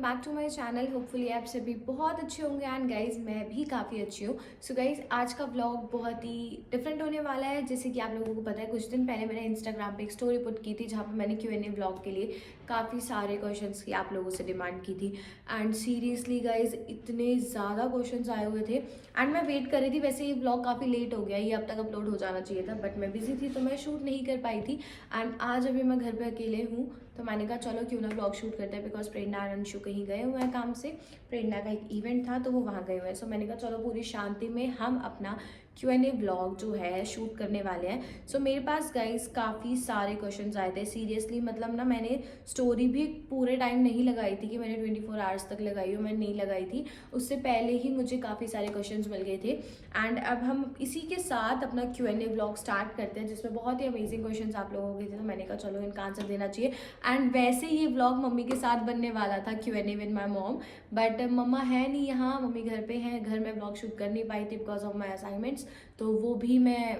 Back to my channel. Hopefully आप सभी बहुत अच्छे होंगे एंड गाइज मैं भी काफ़ी अच्छी हूँ। सो गाइज आज का व्लॉग बहुत ही डिफरेंट होने वाला है। जैसे कि आप लोगों को पता है, कुछ दिन पहले मैंने इंस्टाग्राम पे एक स्टोरी पुट की थी जहाँ पे मैंने Q&A व्लॉग के लिए काफ़ी सारे क्वेश्चंस की आप लोगों से डिमांड की थी। एंड सीरियसली गाइज इतने ज़्यादा क्वेश्चंस आए हुए थे एंड मैं वेट कर रही थी। वैसे ये व्लॉग काफ़ी लेट हो गया, ये अब तक अपलोड हो जाना चाहिए था, बट मैं बिजी थी तो मैं शूट नहीं कर पाई थी। एंड आज अभी मैं घर पे अकेले हूँ तो मैंने कहा चलो क्यों ना व्लॉग शूट करते हैं, बिकॉज प्रेरणा और अंशु कहीं गए हुए हैं काम से। प्रेरणा का एक इवेंट था तो वो वहाँ गए हुए हैं। सो मैंने कहा चलो पूरी शांति में हम अपना Q&A व्लॉग जो है शूट करने वाले हैं। सो मेरे पास गाइस काफ़ी सारे क्वेश्चंस आए थे। सीरियसली मतलब ना, मैंने स्टोरी भी पूरे टाइम नहीं लगाई थी कि मैंने 24 आवर्स तक लगाई हो, मैंने नहीं लगाई थी। उससे पहले ही मुझे काफ़ी सारे क्वेश्चंस मिल गए थे। एंड अब हम इसी के साथ अपना Q&A व्लॉग स्टार्ट करते हैं, जिसमें बहुत ही अमेजिंग क्वेश्चंस आप लोगों के थे। तो मैंने कहा चलो इनका आंसर देना चाहिए। एंड वैसे ये व्लॉग मम्मी के साथ बनने वाला था, Q&A with my mom, but मम्मा है नहीं यहाँ, मम्मी घर पे हैं। घर में व्लॉग शूट कर नहीं पाई थी बिकॉज ऑफ माई असाइनमेंट्स, तो वो भी मैं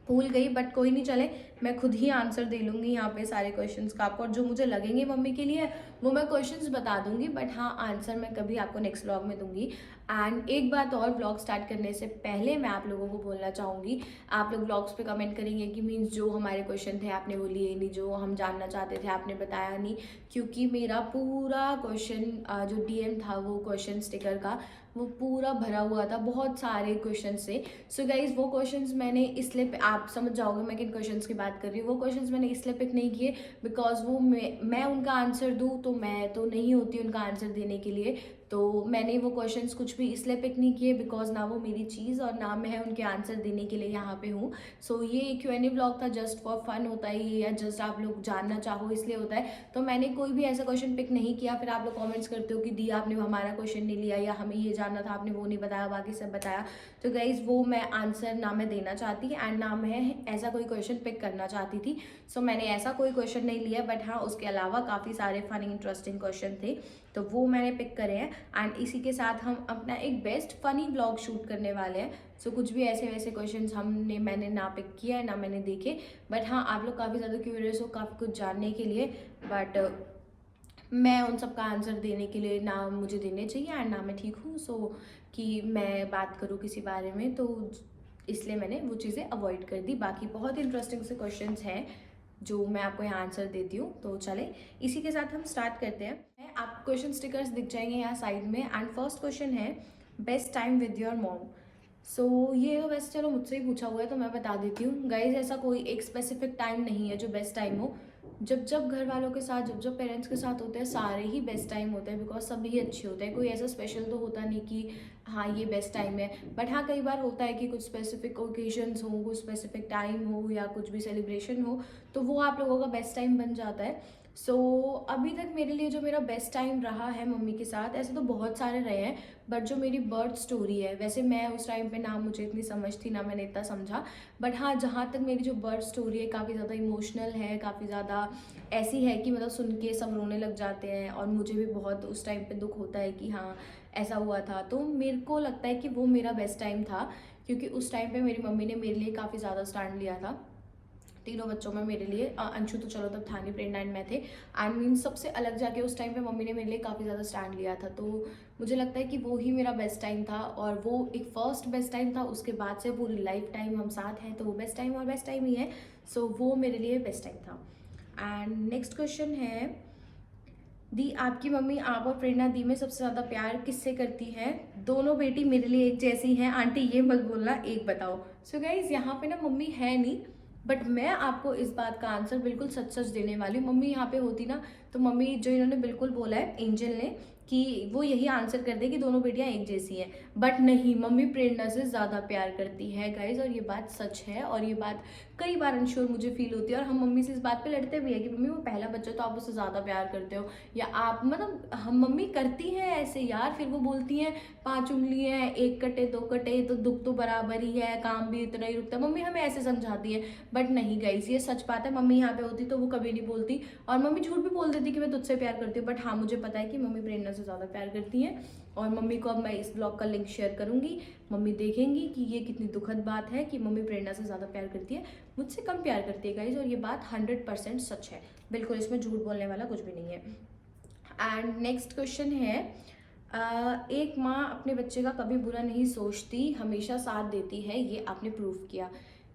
भूल गई। बट कोई नहीं, चले मैं खुद ही आंसर दे लूँगी यहाँ पे सारे क्वेश्चंस का आपको, और जो मुझे लगेंगे मम्मी के लिए वो मैं क्वेश्चंस बता दूंगी, बट हाँ आंसर मैं कभी आपको नेक्स्ट व्लॉग में दूंगी। एंड एक बात और, व्लॉग स्टार्ट करने से पहले मैं आप लोगों को बोलना चाहूँगी, आप लोग व्लॉग्स पे कमेंट करेंगे कि मीन्स जो हमारे क्वेश्चन थे आपने वो लिए नहीं, जो हम जानना चाहते थे आपने बताया नहीं, क्योंकि मेरा पूरा क्वेश्चन जो DM था वो क्वेश्चन स्टिकर का, वो पूरा भरा हुआ था बहुत सारे क्वेश्चन से। सो गाइज वो क्वेश्चंस मैंने इसलिए, आप समझ जाओगे मैं किन क्वेश्चंस की बात कर रही हूँ, वो क्वेश्चंस मैंने इसलिए पिक नहीं किए बिकॉज वो मैं उनका आंसर दूँ तो मैं तो नहीं होती उनका आंसर देने के लिए। तो मैंने वो क्वेश्चंस कुछ भी इसलिए पिक नहीं किए बिकॉज ना वो मेरी चीज़ और ना मैं उनके आंसर देने के लिए यहाँ पे हूँ। सो ये Q&A व्लॉग था, जस्ट फॉर फन होता है ये, या जस्ट आप लोग जानना चाहो इसलिए होता है। तो मैंने कोई भी ऐसा क्वेश्चन पिक नहीं किया। फिर आप लोग कमेंट्स करते हो कि दी आपने हमारा क्वेश्चन नहीं लिया, या हमें ये जानना था आपने वो नहीं बताया, बाकी सब बताया। तो गाइज वो मैं आंसर ना मैं देना चाहती एंड ना मैं ऐसा कोई क्वेश्चन पिक करना चाहती थी। सो मैंने ऐसा कोई क्वेश्चन नहीं लिया, बट हाँ उसके अलावा काफ़ी सारे फनी इंटरेस्टिंग क्वेश्चन थे तो वो मैंने पिक करे हैं। एंड इसी के साथ हम अपना एक बेस्ट फनी व्लॉग शूट करने वाले हैं। सो कुछ भी ऐसे वैसे क्वेश्चंस मैंने ना पिक किया है ना मैंने देखे, बट हाँ आप लोग काफ़ी ज़्यादा क्यूरियस हो काफ़ी कुछ जानने के लिए, बट मैं उन सब का आंसर देने के लिए ना मुझे देने चाहिए एंड ना मैं ठीक हूँ सो कि मैं बात करूँ किसी बारे में, तो इसलिए मैंने वो चीज़ें अवॉइड कर दी। बाकी बहुत इंटरेस्टिंग से क्वेश्चंस हैं जो मैं आपको यहाँ आंसर देती हूँ। तो चले इसी के साथ हम स्टार्ट करते हैं। आप क्वेश्चन स्टिकर्स दिख जाएंगे यहाँ साइड में। एंड फर्स्ट क्वेश्चन है, best time with your mom. So ये तो वैसे चलो मुझसे ही पूछा हुआ है तो मैं बता देती हूँ गाइज, ऐसा कोई एक स्पेसिफिक टाइम नहीं है जो बेस्ट टाइम हो। जब जब घर वालों के साथ, जब जब पेरेंट्स के साथ होते हैं, सारे ही बेस्ट टाइम होते हैं बिकॉज सभी अच्छे होते हैं। कोई ऐसा स्पेशल तो होता नहीं कि हाँ ये बेस्ट टाइम है, बट हाँ कई बार होता है कि कुछ स्पेसिफिक ओकेजन्स हो, कुछ स्पेसिफिक टाइम हो या कुछ भी सेलिब्रेशन हो तो वो आप लोगों का बेस्ट टाइम बन जाता है। सो अभी तक मेरे लिए जो मेरा बेस्ट टाइम रहा है मम्मी के साथ, ऐसे तो बहुत सारे रहे हैं, बट जो मेरी बर्थ स्टोरी है, वैसे मैं उस टाइम पे ना मुझे इतनी समझ थी ना मैंने इतना समझा, बट हाँ जहाँ तक मेरी जो बर्थ स्टोरी है काफ़ी ज़्यादा इमोशनल है, काफ़ी ज़्यादा ऐसी है कि मतलब सुन के सब रोने लग जाते हैं और मुझे भी बहुत उस टाइम पे दुख होता है कि हाँ ऐसा हुआ था। तो मेरे को लगता है कि वो मेरा बेस्ट टाइम था, क्योंकि उस टाइम पे मेरी मम्मी ने मेरे लिए काफ़ी ज़्यादा स्टैंड लिया था तीनों बच्चों में मेरे लिए। अंशु तो चलो तब था नहीं, प्रेरणा एंड मैं थे। आई मीन सबसे अलग जाके उस टाइम पे मम्मी ने मेरे लिए काफ़ी ज़्यादा स्टैंड लिया था। तो मुझे लगता है कि वो ही मेरा बेस्ट टाइम था, और वो एक फर्स्ट बेस्ट टाइम था। उसके बाद से पूरी लाइफ टाइम हम साथ हैं तो वो बेस्ट टाइम और बेस्ट टाइम ही है। सो वो मेरे लिए बेस्ट टाइम था। एंड नेक्स्ट क्वेश्चन है, दी आपकी मम्मी आप और प्रेरणा दी में सबसे ज़्यादा प्यार किससे करती हैं? दोनों बेटी मेरे लिए एक जैसी हैं आंटी, ये मत बोलना, एक बताओ। सो गाइज यहाँ पे ना मम्मी है नहीं, बट मैं आपको इस बात का आंसर बिल्कुल सच सच देने वाली हूँ। मम्मी यहाँ पे होती ना तो मम्मी जो इन्होंने बिल्कुल बोला है एंजल ने कि वो यही आंसर कर दे कि दोनों बेटियां एक जैसी हैं, बट नहीं, मम्मी प्रेरणा से ज़्यादा प्यार करती है गाइज, और ये बात सच है। और ये बात कई बार इंश्योर मुझे फील होती है, और हम मम्मी से इस बात पे लड़ते भी है कि मम्मी वो पहला बच्चा तो आप उससे ज़्यादा प्यार करते हो, या आप मतलब हम मम्मी करती हैं ऐसे यार। फिर वो बोलती हैं 5 उंगली है, एक कटे दो कटे तो दुख तो बराबर ही है, काम भी इतना ही रुकता है, मम्मी हमें ऐसे समझाती है। बट नहीं गाइस, ये सच बात है, मम्मी यहाँ पे होती तो वो कभी नहीं बोलती, और मम्मी झूठ भी बोल देती कि मैं तुझसे प्यार करती हूँ। बट हाँ मुझे पता है कि मम्मी प्रेरणा से ज़्यादा प्यार करती हैं, और मम्मी को अब मैं इस ब्लॉग का लिंक शेयर करूँगी। मम्मी देखेंगी कि ये कितनी दुखद बात है कि मम्मी प्रेरणा से ज़्यादा प्यार करती है, मुझसे कम प्यार करती है गाइज, और ये बात 100% सच है, बिल्कुल इसमें झूठ बोलने वाला कुछ भी नहीं है। एंड नेक्स्ट क्वेश्चन है, एक माँ अपने बच्चे का कभी बुरा नहीं सोचती, हमेशा साथ देती है, ये आपने प्रूव किया।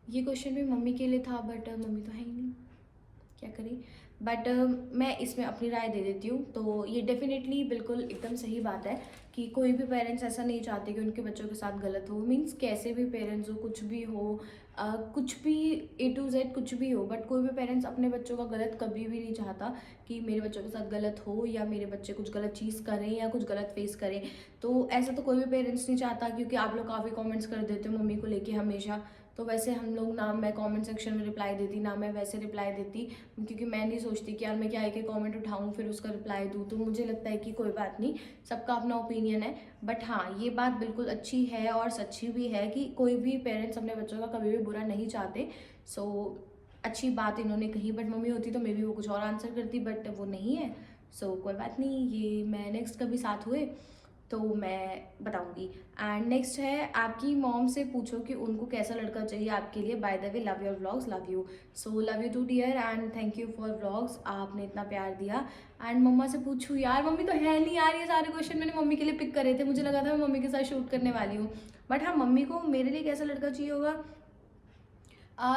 ये क्वेश्चन भी मम्मी के लिए था, बट मम्मी तो है ही नहीं, क्या करें। बट मैं इसमें अपनी राय दे देती हूँ। तो ये डेफिनेटली बिल्कुल एकदम सही बात है कि कोई भी पेरेंट्स ऐसा नहीं चाहते कि उनके बच्चों के साथ गलत हो। मीन्स कैसे भी पेरेंट्स हो, कुछ भी हो, कुछ भी A to Z कुछ भी हो, बट कोई भी पेरेंट्स अपने बच्चों का गलत कभी भी नहीं चाहता कि मेरे बच्चों के साथ गलत हो या मेरे बच्चे कुछ गलत चीज़ करें या कुछ गलत फेस करें। तो ऐसा तो कोई भी पेरेंट्स नहीं चाहता, क्योंकि आप लोग काफ़ी कमेंट्स कर देते हो मम्मी को लेके हमेशा। तो वैसे हम लोग ना मैं कमेंट सेक्शन में रिप्लाई देती, ना मैं वैसे रिप्लाई देती, क्योंकि मैं नहीं सोचती कि यार मैं क्या एक कमेंट उठाऊं फिर उसका रिप्लाई दूं। तो मुझे लगता है कि कोई बात नहीं, सबका अपना ओपिनियन है। बट हाँ, ये बात बिल्कुल अच्छी है और सच्ची भी है कि कोई भी पेरेंट्स अपने बच्चों का कभी भी बुरा नहीं चाहते। सो अच्छी बात इन्होंने कही। बट मम्मी होती तो मे बी वो कुछ और आंसर करती, बट वो नहीं है। सो कोई बात नहीं, ये मैं नेक्स्ट कभी साथ हुए तो मैं बताऊंगी। एंड नेक्स्ट है, आपकी मॉम से पूछो कि उनको कैसा लड़का चाहिए आपके लिए। By the way love your vlogs, love you. So love you too dear and thank you for vlogs, आपने इतना प्यार दिया। एंड मम्मा से पूछूँ, यार मम्मी तो है नहीं यार, ये सारे क्वेश्चन मैंने मम्मी के लिए पिक करे थे, मुझे लगा था मैं मम्मी के साथ शूट करने वाली हूँ। बट हाँ, मम्मी को मेरे लिए कैसा लड़का चाहिए होगा,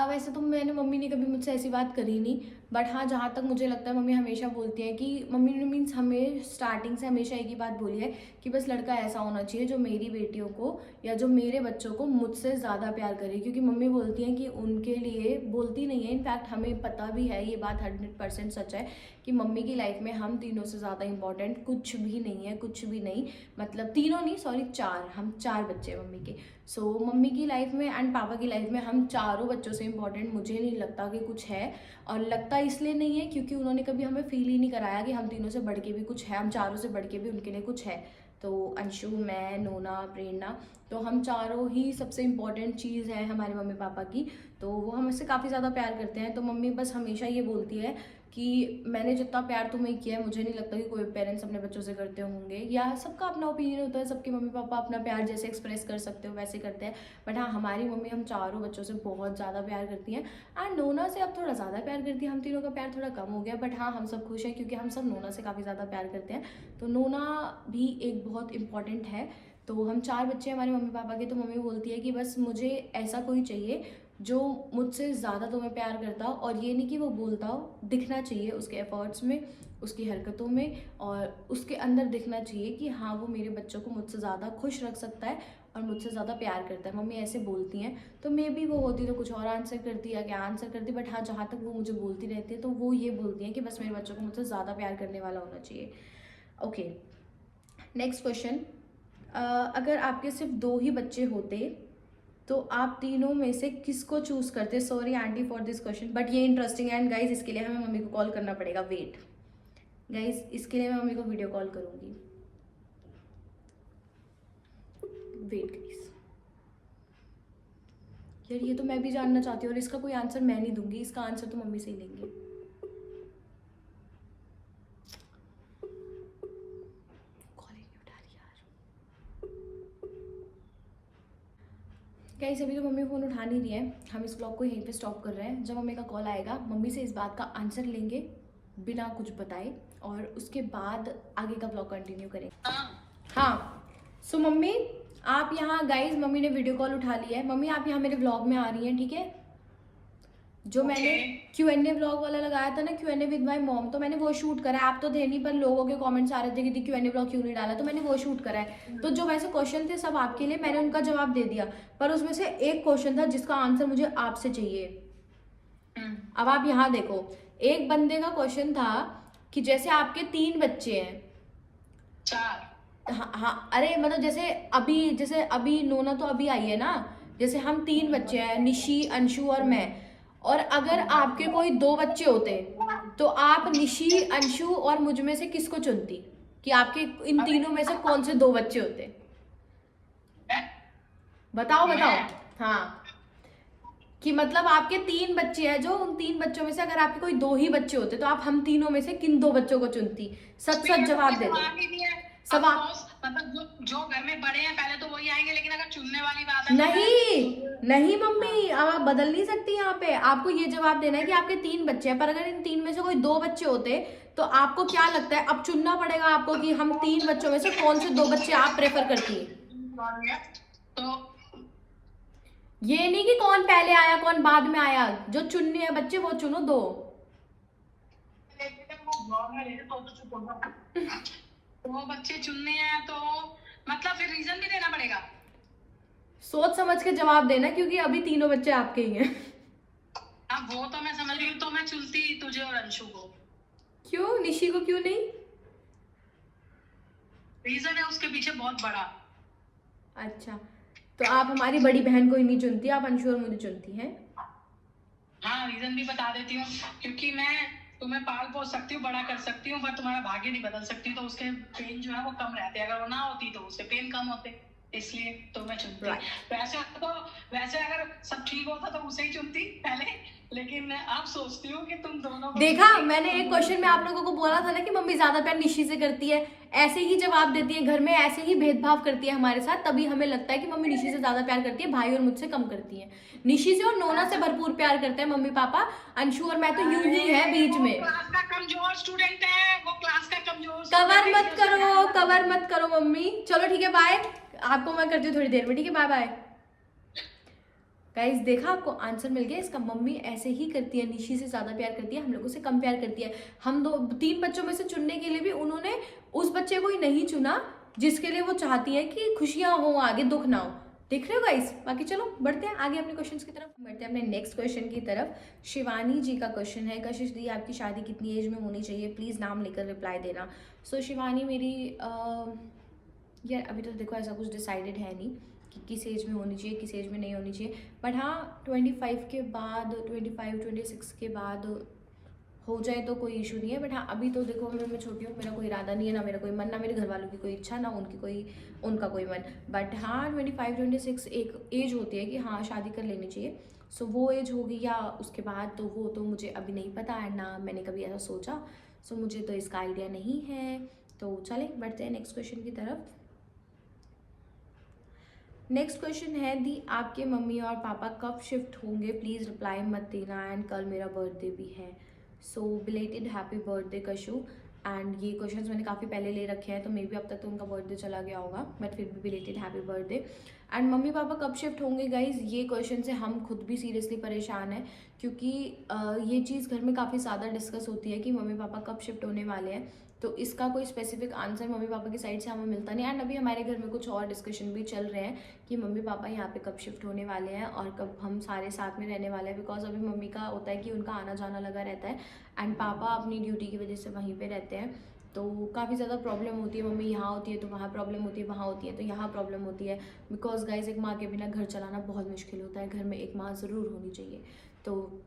वैसे तो मैंने मम्मी ने कभी मुझसे ऐसी बात करी नहीं। बट हाँ, जहाँ तक मुझे लगता है मम्मी हमेशा बोलती है कि मम्मी ने मीन्स हमें स्टार्टिंग से हमेशा एक ही बात बोली है कि बस लड़का ऐसा होना चाहिए जो मेरी बेटियों को या जो मेरे बच्चों को मुझसे ज़्यादा प्यार करे। क्योंकि मम्मी बोलती हैं कि उनके लिए, बोलती नहीं है, इनफैक्ट हमें पता भी है, ये बात 100% सच है कि मम्मी की लाइफ में हम तीनों से ज़्यादा इंपॉर्टेंट कुछ भी नहीं है, कुछ भी नहीं। मतलब तीनों नहीं, सॉरी चार, हम चार बच्चे हैं मम्मी के। सो मम्मी की लाइफ में एंड पापा की लाइफ में हम चारों बच्चों से इम्पॉर्टेंट मुझे नहीं लगता कि कुछ है। और लगता इसलिए नहीं है क्योंकि उन्होंने कभी हमें फील ही नहीं कराया कि हम तीनों से बढ़ के भी कुछ है, हम चारों से बढ़ के भी उनके लिए कुछ है। तो अंशु, मैं, नोना, प्रेरणा, तो हम चारों ही सबसे इम्पॉर्टेंट चीज़ है हमारे मम्मी पापा की। तो वो हमसे काफ़ी ज़्यादा प्यार करते हैं। तो मम्मी बस हमेशा ये बोलती है कि मैंने जितना प्यार तुम्हें किया है, मुझे नहीं लगता कि कोई पेरेंट्स अपने बच्चों से करते होंगे। या सबका अपना ओपिनियन होता है, सबके मम्मी पापा अपना प्यार जैसे एक्सप्रेस कर सकते हो वैसे करते हैं। बट हाँ, हमारी मम्मी हम चारों बच्चों से बहुत ज़्यादा प्यार करती हैं। एंड नोना से अब थोड़ा ज़्यादा प्यार करती है, हम तीनों का प्यार थोड़ा कम हो गया। बट हाँ, हम सब खुश हैं क्योंकि हम सब नोना से काफ़ी ज़्यादा प्यार करते हैं। तो नोना भी एक बहुत इम्पॉर्टेंट है। तो हम चार बच्चे हैं हमारे मम्मी पापा के। तो मम्मी बोलती है कि बस मुझे ऐसा कोई चाहिए जो मुझसे ज़्यादा तुम्हें प्यार करता हो, और ये नहीं कि वो बोलता हो, दिखना चाहिए उसके एफर्ट्स में, उसकी हरकतों में, और उसके अंदर दिखना चाहिए कि हाँ, वो मेरे बच्चों को मुझसे ज़्यादा खुश रख सकता है और मुझसे ज़्यादा प्यार करता है। मम्मी ऐसे बोलती हैं। तो मे बी वो होती तो कुछ और आंसर करती या क्या आंसर करती। बट हाँ, जहाँ तक वो मुझे बोलती रहती है तो वो ये बोलती हैं कि बस मेरे बच्चों को मुझसे ज़्यादा प्यार करने वाला होना चाहिए। ओके, नेक्स्ट क्वेश्चन, अगर आपके सिर्फ 2 ही बच्चे होते तो आप तीनों में से किसको चूज करते। Sorry aunty for this question, but ये इंटरेस्टिंग है। एंड गाइज, इसके लिए हमें मम्मी को कॉल करना पड़ेगा। वेट गाइज, इसके लिए मैं मम्मी को वीडियो कॉल करूंगी। वेट गाइज, यार ये तो मैं भी जानना चाहती हूँ, और इसका कोई आंसर मैं नहीं दूंगी, इसका आंसर तो मम्मी से ही लेंगे। गाइस, अभी तो मम्मी फ़ोन उठा नहीं रही है, हम इस ब्लॉग को यहीं पे स्टॉप कर रहे हैं। जब मम्मी का कॉल आएगा, मम्मी से इस बात का आंसर लेंगे बिना कुछ बताए, और उसके बाद आगे का ब्लॉग कंटिन्यू करेंगे। हाँ, सो मम्मी आप यहाँ, गाइस मम्मी ने वीडियो कॉल उठा लिया है। मम्मी आप यहाँ मेरे ब्लॉग में आ रही हैं, ठीक है। जो मैंने Q&A व्लॉग वाला लगाया था ना, Q&A विद माई मॉम, तो मैंने वो शूट करा है। आप तो थे नहीं, पर लोगों के कमेंट्स आ रहे थे कि Q&A व्लॉग क्यों नहीं डाला, तो मैंने वो शूट करा है। तो जो वैसे क्वेश्चन थे सब आपके लिए, मैंने उनका जवाब दे दिया, पर उसमें से एक क्वेश्चन था जिसका आंसर मुझे आपसे चाहिए। अब आप यहाँ देखो, एक बंदे का क्वेश्चन था कि जैसे आपके 3 बच्चे हैं, 4, हाँ हाँ, अरे मतलब जैसे अभी नोना तो अभी आई है ना, जैसे हम 3 बच्चे हैं, निशी, अंशु और मैं, और अगर आपके कोई 2 बच्चे होते तो आप निशी, अंशु और मुझ में से किसको चुनती कि आपके इन तीनों में से कौन से 2 बच्चे होते। बताओ बताओ। हाँ, कि मतलब आपके 3 बच्चे हैं, जो उन 3 बच्चों में से अगर आपके कोई 2 ही बच्चे होते तो आप हम तीनों में से किन 2 बच्चों को चुनती। सच सच जवाब दे दो। सब आप मतलब जो घर में बड़े हैं पहले तो वही आएंगे, लेकिन अगर चुनने वाली बात है नहीं मम्मी, अब आप बदल नहीं सकती यहाँ पे। आपको ये जवाब देना है कि आपके 3 बच्चे हैं, पर अगर इन 3 में से कोई 2 बच्चे होते तो आपको क्या लगता है? अब चुनना पड़ेगा आपको कि हम 3 बच्चों में से कौन से 2 बच्चे आप प्रेफर करती हैं। तो ये नहीं कि कौन पहले आया कौन बाद में आया, जो चुनने हैं बच्चे वो चुनो 2। वो बच्चे चुनने हैं तो मतलब फिर रीजन भी देना पड़ेगा। सोच समझ के जवाब देना, क्योंकि अभी तीनों बच्चे आपके ही हैं। अब वो तो मैं समझ रही हूँ, तो मैं चुनती तुझे और अंशु को। क्यों? निशी को क्यों नहीं? रीजन है उसके पीछे बहुत बड़ा। अच्छा, तो आप हमारी बड़ी बहन को ही नहीं चुनती, आप अंशु और मुझे चुनती हैं? हाँ, रीजन भी बता देती हूँ, क्योंकि मैं तुम्हें पाल पोस सकती हूँ, बड़ा कर सकती हूँ, पर तुम्हारा भाग्य नहीं बदल सकती, तो उसके पेन जो है वो कम रहते हैं। अगर वो ना होती तो उसके पेन कम होते, इसलिए तो मैं चुनती। वैसे अगर सब ठीक होता तो उसे ही चुनती पहले, लेकिन अब सोचती हूँ कि तुम दोनों को। देखा, मैंने एक क्वेश्चन में आप लोगों को बोला था ना कि मम्मी ज्यादा प्यार निशी से करती है। ऐसे ही जवाब देती है घर में, ऐसे ही भेदभाव करती है हमारे साथ, तभी हमें लगता है कि मम्मी निशी से ज्यादा प्यार करती है, भाई और मुझसे कम करती है। निशी से और नोना से भरपूर प्यार करते हैं मम्मी पापा। अंशु और मैं तो यूं ही है बीच में। क्लास का कमजोर स्टूडेंट है वो, क्लास का कमजोर। कवर मत करो, कवर मत करो मम्मी। चलो ठीक है, बाय। आपको मैं करती हूँ थोड़ी देर में, ठीक है? Bye bye. गाइस, देखा, आपको आंसर मिल गया इसका। मम्मी ऐसे ही करती है, निशी से ज़्यादा प्यार करती है, हम लोगों से कम प्यार करती है। हम 3 बच्चों में से चुनने के लिए भी उन्होंने उस बच्चे को ही नहीं चुना जिसके लिए वो चाहती है कि खुशियाँ हो, आगे दुख ना हो। देख रहे हो गाइस? बाकी चलो बढ़ते हैं आगे अपने क्वेश्चंस की तरफ। बढ़ते हैं अपने नेक्स्ट क्वेश्चन की तरफ। शिवानी जी का क्वेश्चन है, कशिश दी आपकी शादी कितनी एज में होनी चाहिए? प्लीज़ नाम लेकर रिप्लाई देना। सो शिवानी मेरी यार अभी तो देखो ऐसा कुछ डिसाइडेड है नहीं कि किस एज में होनी चाहिए, किस एज में नहीं होनी चाहिए। बट हाँ, 25 के बाद, 26 के बाद हो जाए तो कोई इशू नहीं है। बट हाँ, अभी तो देखो मैं छोटी हूँ, मेरा कोई इरादा नहीं है, ना मेरा कोई मन, ना मेरे घर वालों की कोई इच्छा, ना उनका कोई मन। बट हाँ, 25-26 एक एज होती है कि हाँ शादी कर लेनी चाहिए। सो वो एज होगी या उसके बाद, तो वो तो मुझे अभी नहीं पता है, ना मैंने कभी ऐसा सोचा। सो मुझे तो इसका आइडिया नहीं है। तो चले बढ़ते हैं नेक्स्ट क्वेश्चन की तरफ। नेक्स्ट क्वेश्चन है दी आपके मम्मी और पापा कब शिफ्ट होंगे? प्लीज़ रिप्लाई मत देना, एंड कल मेरा बर्थडे भी है। सो बिलेटेड हैप्पी बर्थडे कशु। एंड ये क्वेश्चंस मैंने काफ़ी पहले ले रखे हैं, तो मे बी अब तक तो उनका बर्थडे चला गया होगा, बट फिर भी belated happy birthday. And mummy papa कब शिफ्ट होंगे? गाइज, ये क्वेश्चन से हम खुद भी सीरियसली परेशान हैं, क्योंकि ये चीज़ घर में काफ़ी ज़्यादा डिस्कस होती है कि मम्मी पापा कब शिफ्ट होने वाले हैं। तो इसका कोई स्पेसिफिक आंसर मम्मी पापा की साइड से हमें मिलता नहीं। एंड अभी हमारे घर में कुछ और डिस्कशन भी चल रहे हैं कि मम्मी पापा यहाँ पे कब शिफ्ट होने वाले हैं और कब हम सारे साथ में रहने वाले हैं। बिकॉज अभी मम्मी का होता है कि उनका आना जाना लगा रहता है, एंड पापा अपनी ड्यूटी की वजह से वहीं पे रहते हैं। तो काफ़ी ज़्यादा प्रॉब्लम होती है, मम्मी यहाँ होती है तो वहाँ प्रॉब्लम होती है, वहाँ होती है तो यहाँ प्रॉब्लम होती है। बिकॉज गाइज, एक माँ के बिना घर चलाना बहुत मुश्किल होता है, घर में एक माँ ज़रूर होनी चाहिए। तो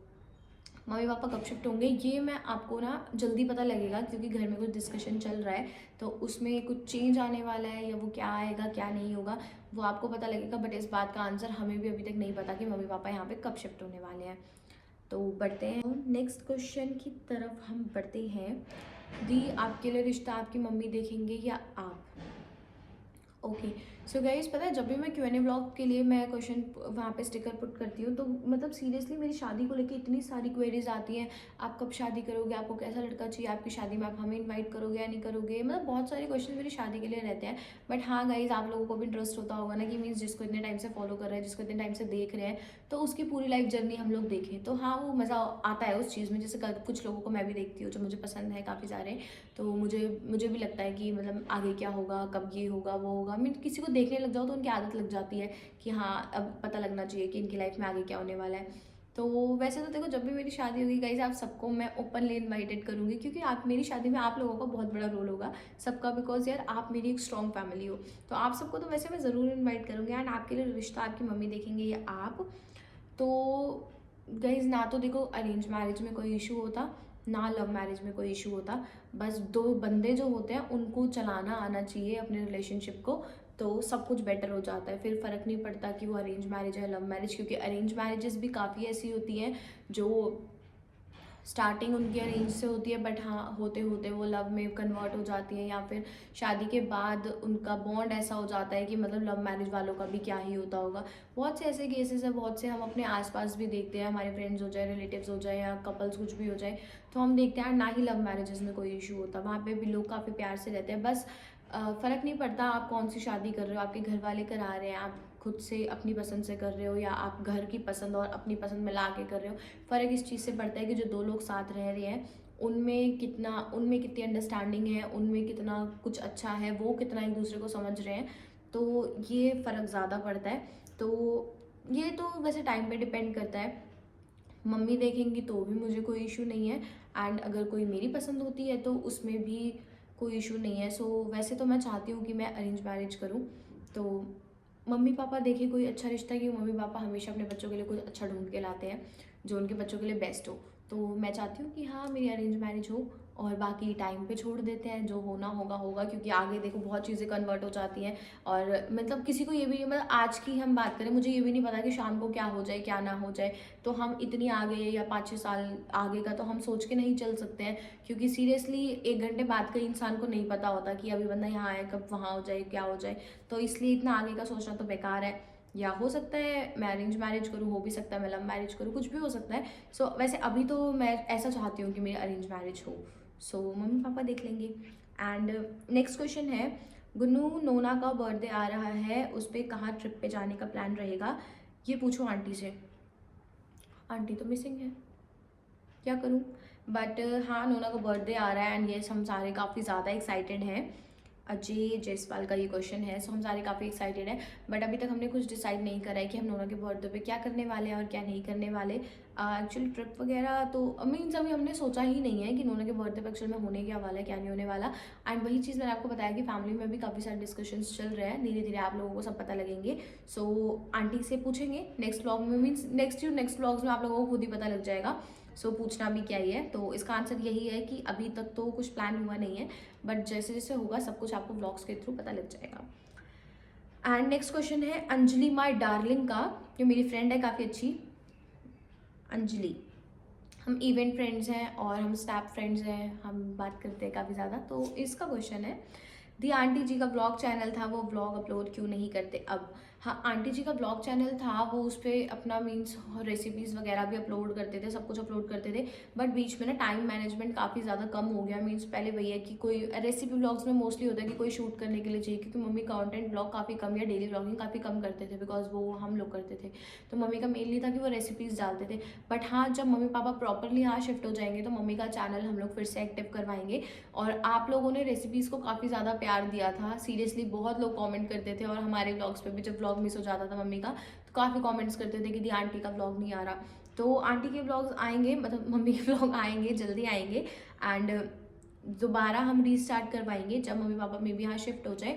मम्मी पापा कब शिफ्ट होंगे ये मैं आपको ना जल्दी पता लगेगा, क्योंकि घर में कुछ डिस्कशन चल रहा है, तो उसमें कुछ चेंज आने वाला है, या वो क्या आएगा क्या नहीं होगा वो आपको पता लगेगा। बट इस बात का आंसर हमें भी अभी तक नहीं पता कि मम्मी पापा यहाँ पे कब शिफ्ट होने वाले हैं। तो बढ़ते हैं नेक्स्ट क्वेश्चन की तरफ। हम बढ़ते हैं। दी आपके लिए रिश्ता आपकी मम्मी देखेंगे या आप? ओके, सो गाइस, पता है जब भी मैं Q&A ब्लॉग के लिए मैं क्वेश्चन वहाँ पे स्टिकर पुट करती हूँ, तो मतलब सीरियसली मेरी शादी को लेके इतनी सारी क्वेरीज आती हैं। आप कब शादी करोगे? आपको कैसा लड़का चाहिए आपकी शादी में? आप हमें इनवाइट करोगे या नहीं करोगे? मतलब बहुत सारे क्वेश्चन मेरी शादी के लिए रहते हैं। बट हाँ गाइज, आप लोगों को भी इंटरेस्ट होता होगा ना कि मीन्स जिसको इतने टाइम से फॉलो कर रहे हैं, जिसको इतने टाइम से देख रहे हैं, तो उसकी पूरी लाइफ जर्नी हम लोग देखें। तो हाँ, वो मज़ा आता है उस चीज़ में। जैसे कुछ लोगों को मैं भी देखती हूँ जो मुझे पसंद है काफ़ी सारे, तो मुझे भी लगता है कि मतलब आगे क्या होगा, कब ये होगा वो होगा। मीन किसी को देखने लग जाओ तो उनकी आदत लग जाती है कि हाँ अब पता लगना चाहिए कि इनकी लाइफ में आगे क्या होने वाला है। तो वैसे तो देखो, जब भी मेरी शादी होगी गाइज, आप सबको मैं ओपनली इनवाइटेड करूँगी, क्योंकि आप मेरी शादी में आप लोगों का बहुत बड़ा रोल होगा सबका। बिकॉज यार आप मेरी एक स्ट्रॉन्ग फैमिली हो, तो आप सबको तो वैसे मैं ज़रूर इन्वाइट करूँगी। एंड आपके लिए रिश्ता आपकी मम्मी देखेंगे या आप? तो गाइज, ना तो देखो अरेंज मैरिज में कोई इशू होता, ना लव मैरिज में कोई इशू होता। बस 2 बंदे जो होते हैं उनको चलाना आना चाहिए अपने रिलेशनशिप को, तो सब कुछ बेटर हो जाता है। फिर फ़र्क नहीं पड़ता कि वो अरेंज मैरिज है लव मैरिज, क्योंकि अरेंज मैरिजेस भी काफ़ी ऐसी होती हैं जो स्टार्टिंग उनकी अरेंज से होती है, बट हाँ होते होते वो लव में कन्वर्ट हो जाती है, या फिर शादी के बाद उनका बॉन्ड ऐसा हो जाता है कि मतलब लव मैरिज वालों का भी क्या ही होता होगा। बहुत से ऐसे केसेस है, बहुत से हम अपने आसपास भी देखते हैं, हमारे फ्रेंड्स हो जाए, रिलेटिव्स हो जाए, या कपल्स कुछ भी हो जाए, तो हम देखते हैं ना ही लव मैरिजेस में कोई इशू होता, वहाँ पे भी लोग काफ़ी प्यार से रहते हैं। बस फ़र्क नहीं पड़ता आप कौन सी शादी कर रहे हो, आपके घर वाले करा रहे हैं, आप खुद से अपनी पसंद से कर रहे हो, या आप घर की पसंद और अपनी पसंद मिला के कर रहे हो। फ़र्क इस चीज़ से पड़ता है कि जो दो लोग साथ रह रहे हैं उनमें कितनी अंडरस्टैंडिंग है, उनमें कितना कुछ अच्छा है, वो कितना एक दूसरे को समझ रहे हैं, तो ये फ़र्क ज़्यादा पड़ता है। तो ये तो वैसे टाइम पे डिपेंड करता है। मम्मी देखेंगी तो भी मुझे कोई इशू नहीं है, एंड अगर कोई मेरी पसंद होती है तो उसमें भी कोई इशू नहीं है। सो वैसे तो मैं चाहती हूँ कि मैं अरेंज मैरिज करूँ, तो मम्मी पापा देखे कोई अच्छा रिश्ता, क्योंकि मम्मी पापा हमेशा अपने बच्चों के लिए कुछ अच्छा ढूंढ के लाते हैं जो उनके बच्चों के लिए बेस्ट हो। तो मैं चाहती हूँ कि हाँ मेरी अरेंज मैरिज हो, और बाकी टाइम पे छोड़ देते हैं, जो होना होगा होगा, क्योंकि आगे देखो बहुत चीज़ें कन्वर्ट हो जाती हैं। और मतलब किसी को ये भी, मतलब आज की हम बात करें, मुझे ये भी नहीं पता कि शाम को क्या हो जाए क्या ना हो जाए, तो हम इतनी आगे या 5-6 साल आगे का तो हम सोच के नहीं चल सकते हैं, क्योंकि सीरियसली 1 घंटे बाद का इंसान को नहीं पता होता कि अभी बंदा यहाँ आए कब वहाँ हो जाए क्या हो जाए, तो इसलिए इतना आगे का सोचना तो बेकार है। या हो सकता है मैं अरेंज मैरिज करूँ, हो भी सकता है मैं लव मैरिज करूँ, कुछ भी हो सकता है। सो वैसे अभी तो मैं ऐसा चाहती हूँ कि मेरी अरेंज मैरिज हो। सो मम्मी पापा देख लेंगे। एंड नेक्स्ट क्वेश्चन है, गुन्नू नोना का बर्थडे आ रहा है, उस पर कहाँ ट्रिप पे जाने का प्लान रहेगा, ये पूछो आंटी से। आंटी तो मिसिंग है, क्या करूँ। बट हाँ नोना का बर्थडे आ रहा है, एंड येस हम सारे काफ़ी ज़्यादा एक्साइटेड हैं। अजय जायसवाल का ये क्वेश्चन है, सो हम सारे काफ़ी एक्साइटेड हैं, बट अभी तक हमने कुछ डिसाइड नहीं करा है कि हम नोना के बर्थडे पे क्या करने वाले हैं और क्या नहीं करने वाले। एक्चुअली ट्रिप वगैरह तो मीन्स अभी हमने सोचा ही नहीं है कि नोना के बर्थडे पे एक्चुअल में होने क्या वाला है क्या नहीं होने वाला। एंड वही चीज़ मैंने आपको बताया कि फैमिली में भी काफ़ी सारे डिस्कशंस चल रहे हैं, धीरे धीरे आप लोगों को सब पता लगेंगे। सो आंटी से पूछेंगे नेक्स्ट व्लॉग में, मीन्स नेक्स्ट व्लॉग्स में आप लोगों को खुद ही पता लग जाएगा। सो पूछना भी क्या ही है, तो इसका आंसर यही है कि अभी तक तो कुछ प्लान हुआ नहीं है, बट जैसे जैसे होगा सब कुछ आपको व्लॉग्स के थ्रू पता लग जाएगा। एंड नेक्स्ट क्वेश्चन है अंजलि माय डार्लिंग का, जो मेरी फ्रेंड है काफ़ी अच्छी, अंजलि। हम इवेंट फ्रेंड्स हैं और हम स्नैप फ्रेंड्स हैं, हम बात करते हैं काफ़ी ज़्यादा। तो इसका क्वेश्चन है, दी आंटी जी का ब्लॉग चैनल था, वो ब्लॉग अपलोड क्यों नहीं करते अब। हाँ आंटी जी का ब्लॉग चैनल था, वो उस पर अपना मीन्स रेसिपीज़ वगैरह भी अपलोड करते थे, सब कुछ अपलोड करते थे, बट बीच में ना टाइम मैनेजमेंट काफ़ी ज़्यादा कम हो गया। मीन्स पहले वही है कि कोई रेसिपी ब्लॉग्स में मोस्टली होता है कि कोई शूट करने के लिए चाहिए, क्योंकि मम्मी कंटेंट ब्लॉग काफ़ी कम या डेली ब्लॉगिंग काफ़ी कम करते थे, बिकॉज वो हम लोग करते थे, तो मम्मी का मेनली था कि वो रेसिपीज़ डालते थे। बट हाँ जब मम्मी पापा प्रॉपरली यहाँ शिफ्ट हो जाएंगे तो मम्मी का चैनल हम लोग फिर से एक्टिव करवाएंगे। और आप लोगों ने रेसिपीज़ को काफ़ी ज़्यादा प्यार दिया था, सीरियसली बहुत लोग कमेंट करते थे, और हमारे व्लॉग्स पे भी जब व्लॉग मिस हो जाता था मम्मी का, तो काफ़ी कमेंट्स करते थे कि दी आंटी का व्लॉग नहीं आ रहा। तो आंटी के व्लॉग्स आएंगे, मतलब मम्मी के व्लॉग आएंगे, जल्दी आएंगे, एंड दोबारा हम रीस्टार्ट करवाएंगे जब मम्मी पापा में भी यहाँ शिफ्ट हो जाए,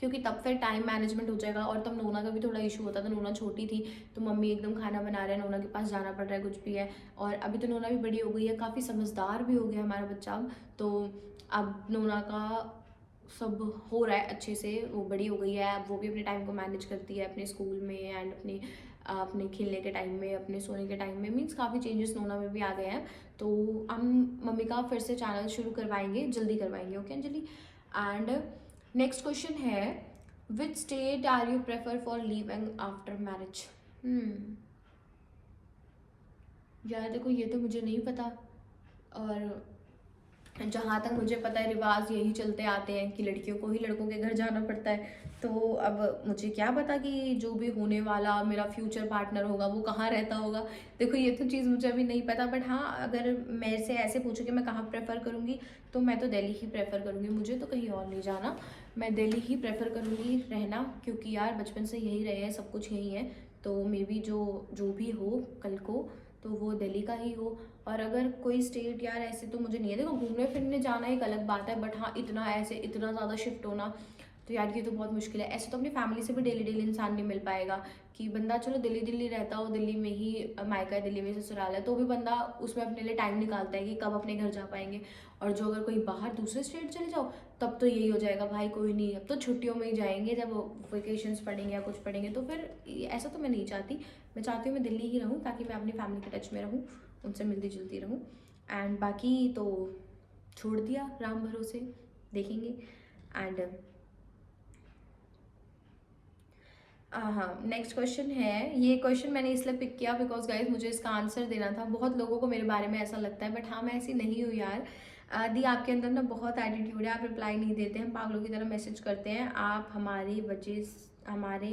क्योंकि तब फिर टाइम मैनेजमेंट हो जाएगा। और तब नोना का भी थोड़ा इशू होता था, नोना छोटी थी, तो मम्मी एकदम खाना बना रहे हैं, नोना के पास जाना पड़ रहा है, कुछ भी है। और अभी तो नोना भी बड़ी हो गई है, काफ़ी समझदार भी हो गया हमारा बच्चा अब, तो अब नोना का सब हो रहा है अच्छे से, वो बड़ी हो गई है, अब वो भी अपने टाइम को मैनेज करती है अपने स्कूल में एंड अपने खेलने के टाइम में, अपने सोने के टाइम में, मीन्स काफ़ी चेंजेस नोना में भी आ गए हैं। तो हम मम्मी का फिर से चैनल शुरू करवाएंगे, जल्दी करवाएंगे, okay Anjali. And next question है, which state are you prefer for living after marriage. यार देखो ये तो मुझे नहीं पता, और जहाँ तक मुझे पता है रिवाज यही चलते आते हैं कि लड़कियों को ही लड़कों के घर जाना पड़ता है। तो अब मुझे क्या पता कि जो भी होने वाला मेरा फ्यूचर पार्टनर होगा वो कहाँ रहता होगा, देखो ये तो चीज़ मुझे अभी नहीं पता। बट हाँ अगर मेरे से ऐसे पूछो कि मैं कहाँ प्रेफर करूँगी, तो मैं तो दिल्ली ही प्रेफर करूँगी, मुझे तो कहीं और नहीं जाना, मैं दिल्ली ही प्रेफर करूँगी रहना, क्योंकि यार बचपन से यही रहे हैं, सब कुछ यही है। तो मे बी जो भी हो कल को तो वो दिल्ली का ही हो। और अगर कोई स्टेट यार ऐसे तो मुझे नहीं है, देखो घूमने फिरने जाना एक अलग बात है, बट हाँ इतना ज़्यादा शिफ्ट होना तो यार ये तो बहुत मुश्किल है। ऐसे तो अपनी फैमिली से भी डेली इंसान नहीं मिल पाएगा कि बंदा चलो दिल्ली रहता हो, दिल्ली में ही मायका है, दिल्ली में ससुराल है, तो भी बंदा उसमें अपने लिए टाइम निकालता है कि कब अपने घर जा पाएंगे। और जो अगर कोई बाहर दूसरे स्टेट चले जाओ तब तो यही हो जाएगा, भाई कोई नहीं अब तो छुट्टियों में ही जाएंगे, जब वेकेशंस पढ़ेंगे या कुछ पढ़ेंगे, तो फिर ऐसा तो मैं नहीं चाहती। मैं चाहती हूँ मैं दिल्ली ही रहूँ ताकि मैं अपनी फैमिली के टच में रहूँ। उनसे मिलती जुलती रहूँ। एंड बाकी तो छोड़ दिया राम भरोसे, देखेंगे। एंड हाँ, नेक्स्ट क्वेश्चन है। ये क्वेश्चन मैंने इसलिए पिक किया बिकॉज गाइज मुझे इसका आंसर देना था। बहुत लोगों को मेरे बारे में ऐसा लगता है, बट हाँ मैं ऐसी नहीं हूँ यार। दी आपके अंदर ना बहुत एटीट्यूड है, आप रिप्लाई नहीं देते, हम पागलों की तरह मैसेज करते हैं, आप हमारी वजह हमारे,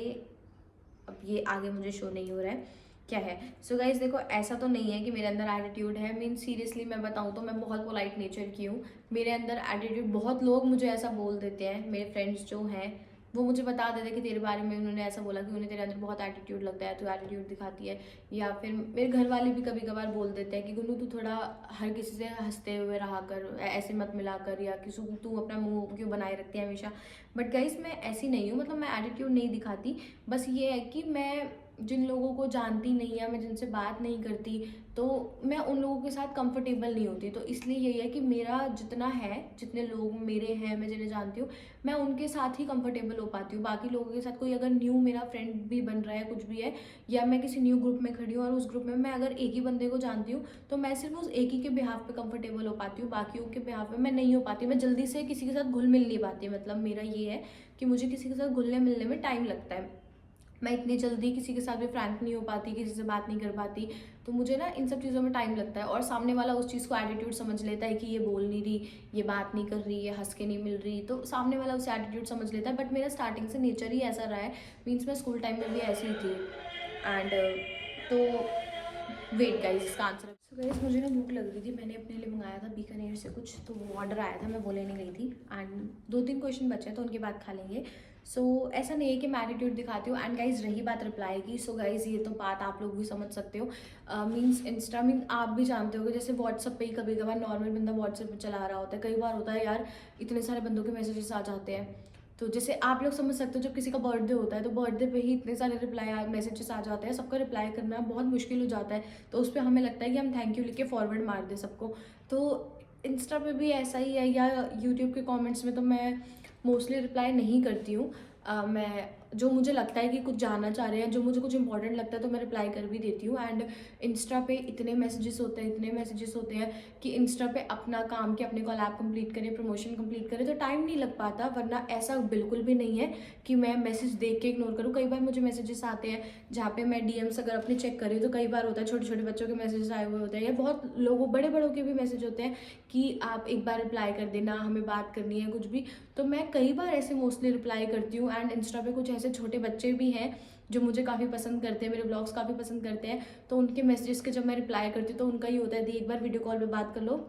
अब ये आगे मुझे शो नहीं हो रहा है क्या है। सो गाइज देखो, ऐसा तो नहीं है कि मेरे अंदर एटीट्यूड है। मीन सीरियसली मैं बताऊँ तो मैं बहुत पोलाइट नेचर की हूँ। मेरे अंदर एटीट्यूड, बहुत लोग मुझे ऐसा बोल देते हैं, मेरे फ्रेंड्स जो हैं वो मुझे बता देते कि तेरे बारे में उन्होंने ऐसा बोला कि उन्हें तेरे अंदर बहुत एटीट्यूड लगता है, तू एटीट्यूड दिखाती है। या फिर मेरे घर वाले भी कभी कभार बोल देते हैं कि गुन्नू तू थोड़ा हर किसी से हंसते हुए रहा कर, ऐसे मत मिला कर, या किसी को तू अपना मुंह क्यों बनाए रखती है हमेशा। बट गाइस मैं ऐसी नहीं हूँ, मतलब मैं एटीट्यूड नहीं दिखाती। बस ये है कि मैं जिन लोगों को जानती नहीं या मैं जिनसे बात नहीं करती तो मैं उन लोगों के साथ कंफर्टेबल नहीं होती। तो इसलिए यही है कि मेरा जितना है, जितने लोग मेरे हैं मैं जिन्हें जानती हूँ, मैं उनके साथ ही कंफर्टेबल हो पाती हूँ। बाकी लोगों के साथ कोई अगर न्यू मेरा फ्रेंड भी बन रहा है, कुछ भी है, या मैं किसी न्यू ग्रुप में खड़ी हूँ और उस ग्रुप में मैं अगर एक ही बंदे को जानती हूँ तो मैं सिर्फ उस एक ही के बिहाफ पे कंफर्टेबल हो पाती हूँ, बाकियों के बिहाफ पे मैं नहीं हो पाती। मैं जल्दी से किसी के साथ घुल मिल नहीं पाती। मतलब मेरा ये है कि मुझे किसी के साथ घुलने मिलने में टाइम लगता है। मैं इतनी जल्दी किसी के साथ भी फ्रैंक नहीं हो पाती, किसी से बात नहीं कर पाती। तो मुझे ना इन सब चीज़ों में टाइम लगता है। और सामने वाला उस चीज़ को एटीट्यूड समझ लेता है कि ये बोल नहीं रही, ये बात नहीं कर रही, ये हंस के नहीं मिल रही, तो सामने वाला उसे एटीट्यूड समझ लेता है। बट मेरा स्टार्टिंग से नेचर ही ऐसा रहा है। मीन्स मैं स्कूल टाइम में भी ऐसी ही थी। एंड तो वेट गाइस, इसका आंसर। सो गाइस मुझे ना भूख लग रही थी, मैंने अपने लिए मंगाया था बीकानेर से कुछ, तो वो ऑर्डर आया था, मैं वो लेने गई थी। एंड 2-3 क्वेश्चन बचे तो उनके बाद खा लेंगे। सो ऐसा नहीं है कि मैं एटीट्यूड दिखाती हूँ। एंड गाइज रही बात रिप्लाई की, सो गाइज ये तो बात आप लोग भी समझ सकते हो। मीन्स इंस्टा, मीन आप भी जानते हो कि जैसे व्हाट्सअप पे ही कभी कभार नॉर्मल बंदा व्हाट्सअप पे चला रहा होता है, कई बार होता है यार इतने सारे बंदों के मैसेजेस आ जाते हैं। तो जैसे आप लोग समझ सकते हो जब किसी का बर्थडे होता है तो बर्थडे पे ही इतने सारे रिप्लाई मैसेजेस आ जाते हैं, सबका रिप्लाई करना बहुत मुश्किल हो जाता है। तो उस पर हमें लगता है कि हम थैंक यू लिख के फॉरवर्ड मार दें सबको। तो इंस्टा पे भी ऐसा ही है, या यूट्यूब के कमेंट्स में तो मैं मोस्टली रिप्लाई नहीं करती हूँ। मैं जो मुझे लगता है कि कुछ जानना चाह रहे हैं, जो मुझे कुछ इंपॉर्टेंट लगता है तो मैं रिप्लाई कर भी देती हूँ। एंड इंस्टा पे इतने मैसेजेस होते हैं, इतने मैसेजेस होते हैं कि इंस्टा पे अपना काम के अपने कॉलैब कंप्लीट करें, प्रमोशन कंप्लीट करें तो टाइम नहीं लग पाता। वरना ऐसा बिल्कुल भी नहीं है कि मैं मैसेज देख के इग्नोर करूँ। कई बार मुझे मैसेजेस आते हैं जहाँ पे मैं डीएम्स अगर अपने चेक करी तो कई बार होता है छोटे छोटे बच्चों के मैसेजेस आए हुए होते हैं, या बहुत लोगों बड़े बड़ों के भी मैसेज होते हैं कि आप एक बार रिप्लाई कर देना, हमें बात करनी है कुछ भी। तो मैं कई बार ऐसे मोस्टली रिप्लाई करती हूँ। एंड इंस्टा पे कुछ ऐसे छोटे बच्चे भी हैं जो मुझे काफ़ी पसंद करते हैं, मेरे ब्लॉग्स काफ़ी पसंद करते हैं, तो उनके मैसेजेस के जब मैं रिप्लाई करती हूँ तो उनका ही होता है दी एक बार वीडियो कॉल पे बात कर लो,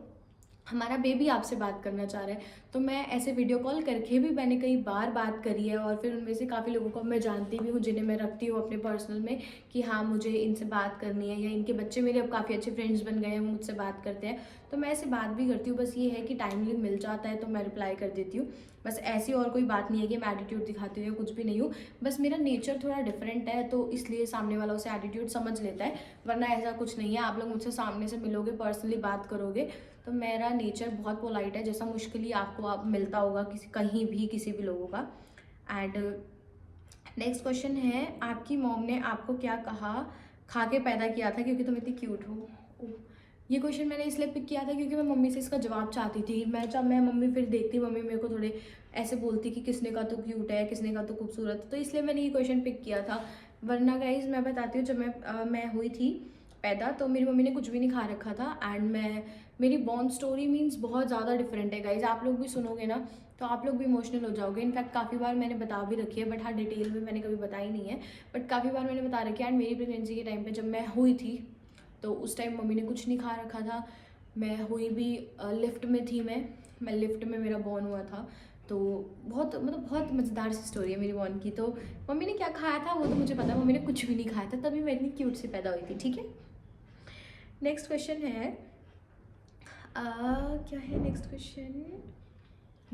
हमारा बेबी आपसे बात करना चाह रहा है। तो मैं ऐसे वीडियो कॉल करके भी मैंने कई बार बात करी है। और फिर उनमें से काफ़ी लोगों को मैं जानती भी हूँ जिन्हें मैं रखती हूँ अपने पर्सनल में कि हाँ मुझे इनसे बात करनी है, या इनके बच्चे मेरे अब काफ़ी अच्छे फ्रेंड्स बन गए हैं, वो मुझसे बात करते हैं, तो मैं ऐसे बात भी करती हूँ। बस ये है कि टाइमली मिल जाता है तो मैं रिप्लाई कर देती हूँ। बस ऐसी और कोई बात नहीं है कि मैं एटीट्यूड दिखाती हूँ या कुछ भी नहीं हूँ। बस मेरा नेचर थोड़ा डिफरेंट है तो इसलिए सामने वाला उसे एटीट्यूड समझ लेता है, वरना ऐसा कुछ नहीं है। आप लोग मुझसे सामने से मिलोगे, पर्सनली बात करोगे, तो मेरा नेचर बहुत पोलाइट है, जैसा मुश्किल ही आपको आप मिलता होगा किसी कहीं भी किसी भी लोगों का। एंड नेक्स्ट क्वेश्चन है, आपकी मॉम ने आपको क्या कहा खा के पैदा किया था क्योंकि तुम इतनी क्यूट हो? ये क्वेश्चन मैंने इसलिए पिक किया था क्योंकि मैं मम्मी से इसका जवाब चाहती थी। जब मैं मम्मी फिर देखती, मम्मी मेरे को थोड़े ऐसे बोलती कि किसने का तो क्यूट है, किसने का तो खूबसूरत, तो इसलिए मैंने ये क्वेश्चन पिक किया था। वरना गाइज मैं बताती हूँ, जब मैं हुई थी पैदा तो मेरी मम्मी ने कुछ भी नहीं खा रखा था। एंड मेरी बॉर्न स्टोरी मीन्स बहुत ज़्यादा डिफरेंट है गाइज। आप लोग भी सुनोगे ना तो आप लोग भी इमोशनल हो जाओगे। इनफैक्ट काफ़ी बार मैंने बता भी रखी है, बट हाँ डिटेल में मैंने कभी बताई नहीं है, बट काफ़ी बार मैंने बता रखी है। एंड मेरी प्रेगनेंसी के टाइम पे जब मैं हुई थी तो उस टाइम मम्मी ने कुछ नहीं खा रखा था। मैं हुई भी लिफ्ट में थी, मैं लिफ्ट में मेरा बॉर्न हुआ था। तो बहुत मज़ेदार सी स्टोरी है मेरी बॉर्न की। तो मम्मी ने क्या खाया था वो तो मुझे पता है, मम्मी ने कुछ भी नहीं खाया था, तभी मैं इतनी क्यूट सी पैदा हुई थी। ठीक है, नेक्स्ट क्वेश्चन है क्या है नेक्स्ट क्वेश्चन?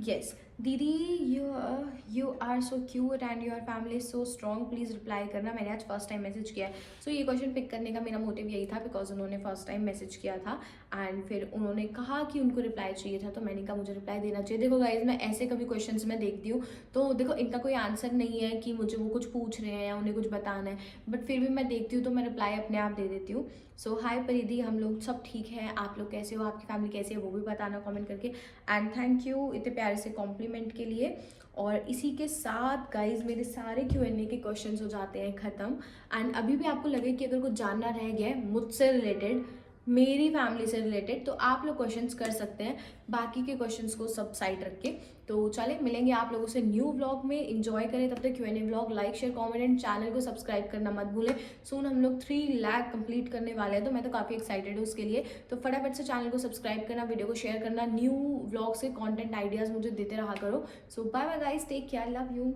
यस, दीदी you are so cute and your family is so strong, please reply करना। मैंने आज फर्स्ट टाइम मैसेज किया है। सो ये क्वेश्चन पिक करने का मेरा मोटिव यही था बिकॉज उन्होंने फर्स्ट टाइम मैसेज किया था एंड फिर उन्होंने कहा कि उनको रिप्लाई चाहिए था, तो मैंने कहा मुझे रिप्लाई देना चाहिए। देखो गाइज, मैं ऐसे कभी क्वेश्चंस में देखती हूँ तो देखो इनका कोई आंसर नहीं है कि मुझे वो कुछ पूछ रहे हैं या उन्हें कुछ बताना है, बट फिर भी मैं देखती हूँ तो मैं रिप्लाई अपने आप दे देती हूँ। सो हाय परिधि, हम लोग सब ठीक है, आप लोग कैसे हो, आपकी फैमिली कैसी है वो भी बताना कमेंट करके। एंड थैंक यू इतने प्यारे से कॉम्प्लीमेंट के लिए। और इसी के साथ गाइज मेरे सारे Q&A के क्वेश्चंस हो जाते हैं ख़त्म। एंड अभी भी आपको लगे कि अगर कुछ जानना रह गया है मुझसे रिलेटेड, मेरी फैमिली से रिलेटेड, तो आप लोग क्वेश्चंस कर सकते हैं, बाकी के क्वेश्चंस को सब साइड रख के। तो चले मिलेंगे आप लोगों से न्यू व्लॉग में, इंजॉय करें तब तक Q&A vlog, like share comment and channel को सब्सक्राइब करना मत भूलें। सून हम लोग 3 लाख कंप्लीट करने वाले हैं, तो मैं तो काफ़ी एक्साइटेड हूँ उसके लिए। तो फटाफट से चैनल को सब्सक्राइब करना, वीडियो को शेयर करना, न्यू व्लॉग से कॉन्टेंट आइडियाज़ मुझे देते रहा करो। So bye bye guys, take care, love you.